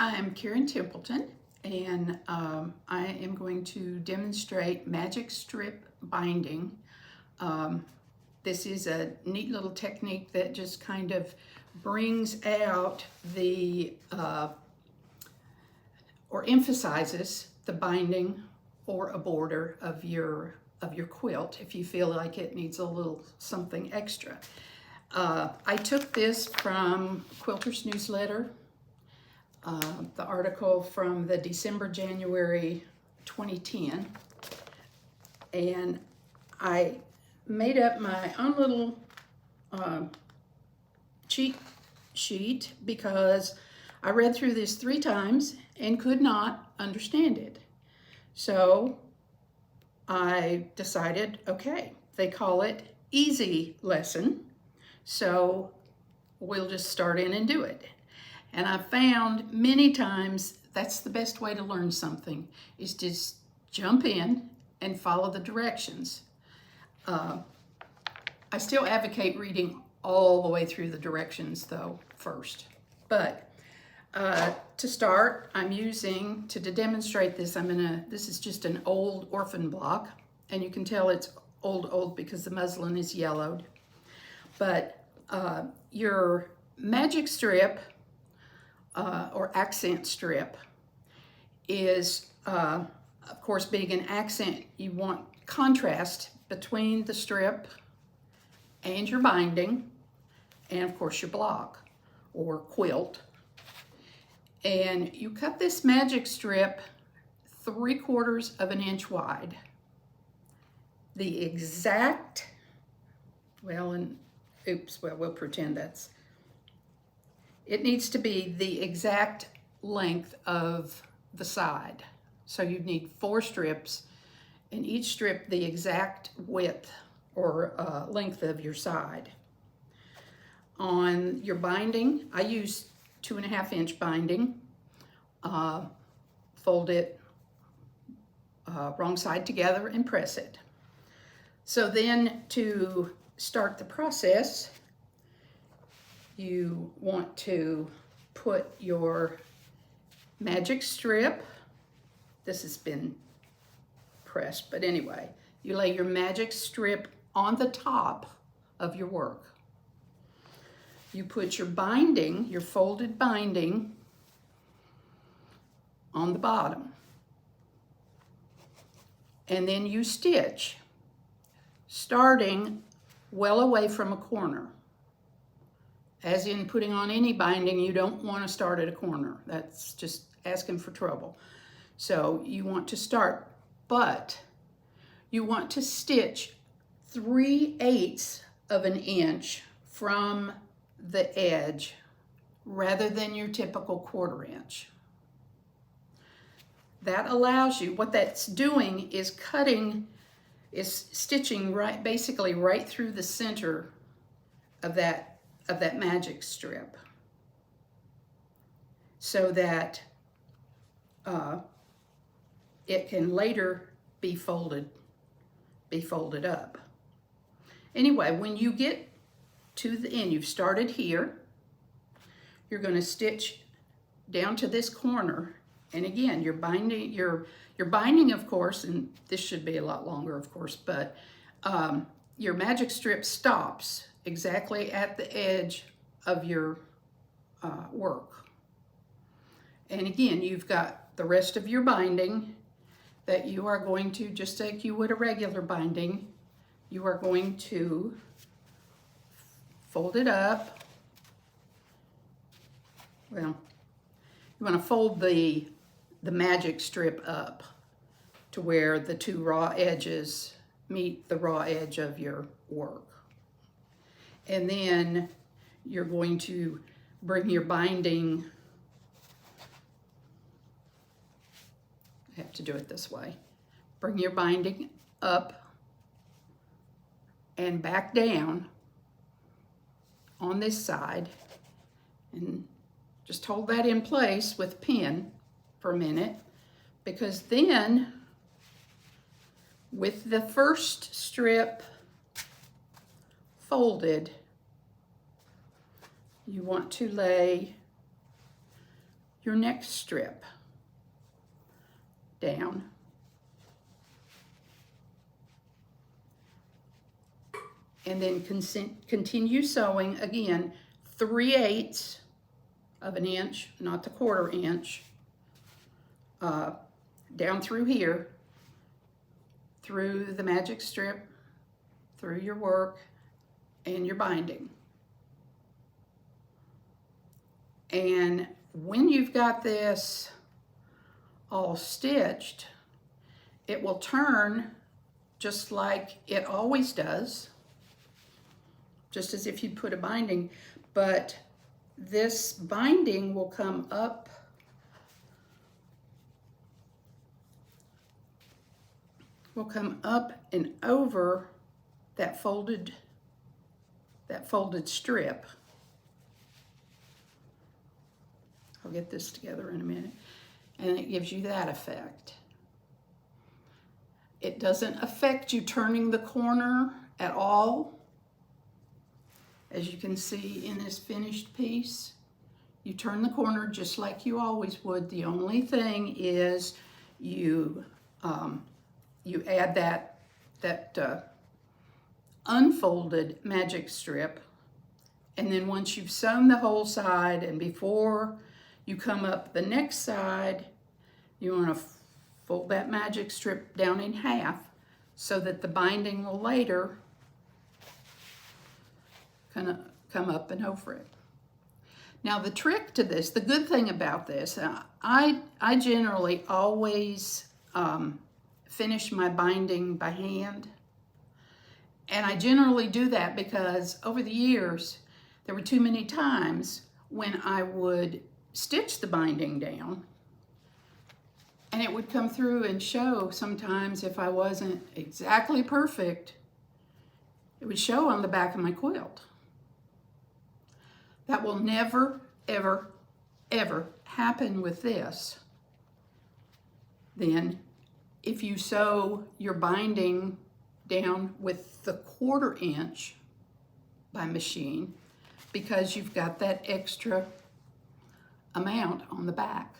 I'm Karen Templeton, and I am going to demonstrate magic strip binding. This is a neat little technique that just kind of brings out or emphasizes the binding or a border of your quilt if you feel like it needs a little something extra. I took this from Quilter's Newsletter. The article from the January 2010, and I made up my own little cheat sheet because I read through this 3 times and could not understand it. So I decided, okay, they call it easy lesson, so we'll just start in and do it. And I found many times that's the best way to learn something, is just jump in and follow the directions. I still advocate reading all the way through the directions though first. But to start, I'm using, to demonstrate this, this is just an old orphan block, and you can tell it's old because the muslin is yellowed. But your magic strip, or accent strip, is, of course, being an accent, you want contrast between the strip and your binding, and of course your block or quilt. And you cut this magic strip 3/4 of an inch wide. The exact, we'll pretend it needs to be the exact length of the side. So you'd need 4 strips, and each strip the exact width or length of your side. On your binding, I use 2.5 inch binding. Fold it wrong side together and press it. So then to start the process, you want to put your magic strip, this has been pressed, but anyway, you lay your magic strip on the top of your work. You put your binding, your folded binding, on the bottom. And then you stitch, starting well away from a corner. As in putting on any binding, you don't want to start at a corner. That's just asking for trouble. So you want to start, but you want to stitch 3/8 of an inch from the edge rather than your typical 1/4 inch. That allows you, what that's doing is stitching basically right through the center of that magic strip, so that it can later be folded up. Anyway, when you get to the end, you've started here, you're going to stitch down to this corner, and again, your binding, of course, and this should be a lot longer, of course, but your magic strip stops exactly at the edge of your work. And again, you've got the rest of your binding that you are going to, just like you would a regular binding, you are going to fold it up. Well, you want to fold the magic strip up to where the 2 raw edges meet the raw edge of your work. And then you're going to bring your binding, I have to do it this way, bring your binding up and back down on this side, and just hold that in place with a pin for a minute, because then with the first strip folded, you want to lay your next strip down. And then continue sewing again 3/8 of an inch, not the 1/4 inch, down through here, through the magic strip, through your work and your binding. And when you've got this all stitched, it will turn just like it always does, just as if you'd put a binding, but this binding will come up and over that folded strip. I'll get this together in a minute. And it gives you that effect. It doesn't affect you turning the corner at all. As you can see in this finished piece, you turn the corner just like you always would. The only thing is you add that unfolded magic strip, and then once you've sewn the whole side and before you come up the next side, you want to fold that magic strip down in half so that the binding will later kind of come up and over it. Now the trick to this, the good thing about this, I generally always finish my binding by hand. And I generally do that because over the years, there were too many times when I would stitch the binding down and it would come through and show sometimes if I wasn't exactly perfect, it would show on the back of my quilt. That will never, ever, ever happen with this. Then if you sew your binding down with the 1/4 inch by machine, because you've got that extra amount on the back.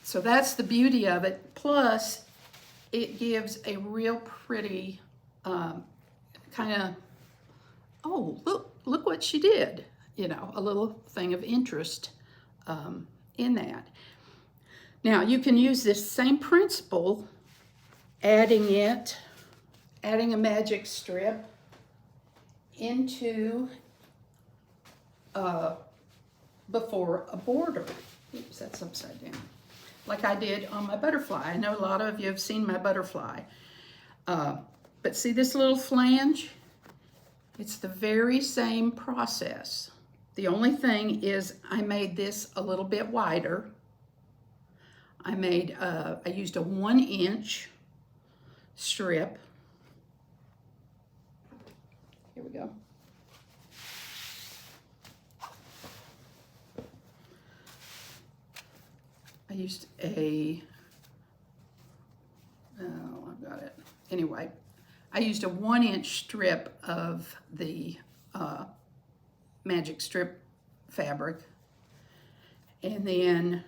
So that's the beauty of it. Plus, it gives a real pretty kind of, oh, look what she did. You know, a little thing of interest in that. Now, you can use this same principle, adding a magic strip into before a border. Oops, that's upside down. Like I did on my butterfly. I know a lot of you have seen my butterfly. But see this little flange? It's the very same process. The only thing is I made this a little bit wider. I used a 1 inch strip. Here we go. I used I've got it. Anyway, I used a 1 inch strip of the magic strip fabric and then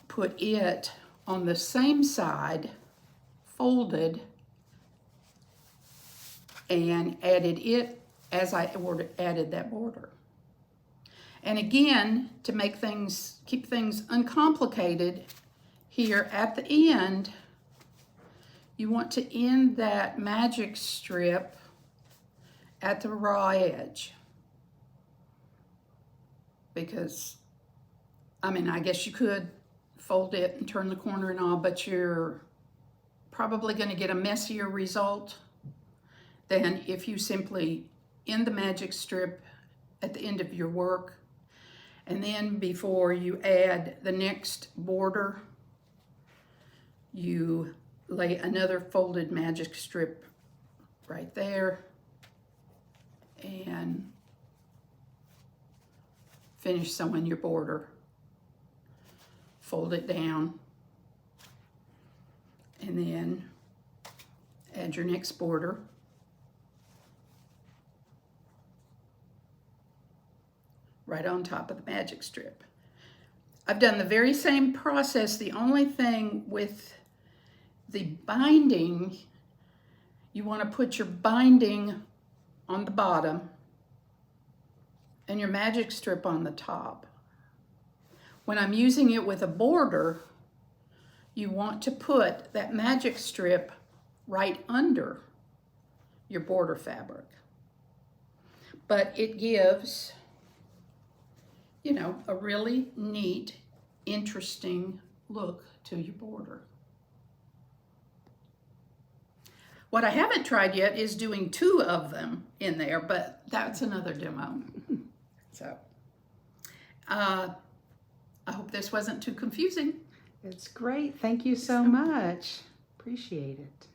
put it on the same side, folded, and added it as I added that border. And again, to make things, keep things uncomplicated, here at the end, you want to end that magic strip at the raw edge. Because, I mean, I guess you could fold it and turn the corner and all, but you're probably going to get a messier result than if you simply end the magic strip at the end of your work, and then before you add the next border, you lay another folded magic strip right there and finish sewing your border. Fold it down and then add your next border. right on top of the magic strip. I've done the very same process. The only thing with the binding, you want to put your binding on the bottom and your magic strip on the top. When I'm using it with a border, you want to put that magic strip right under your border fabric. But it gives, you know, a really neat, interesting look to your border. What I haven't tried yet is doing 2 of them in there, but that's another demo. So, I hope this wasn't too confusing. It's great. Thank you so much. Appreciate it.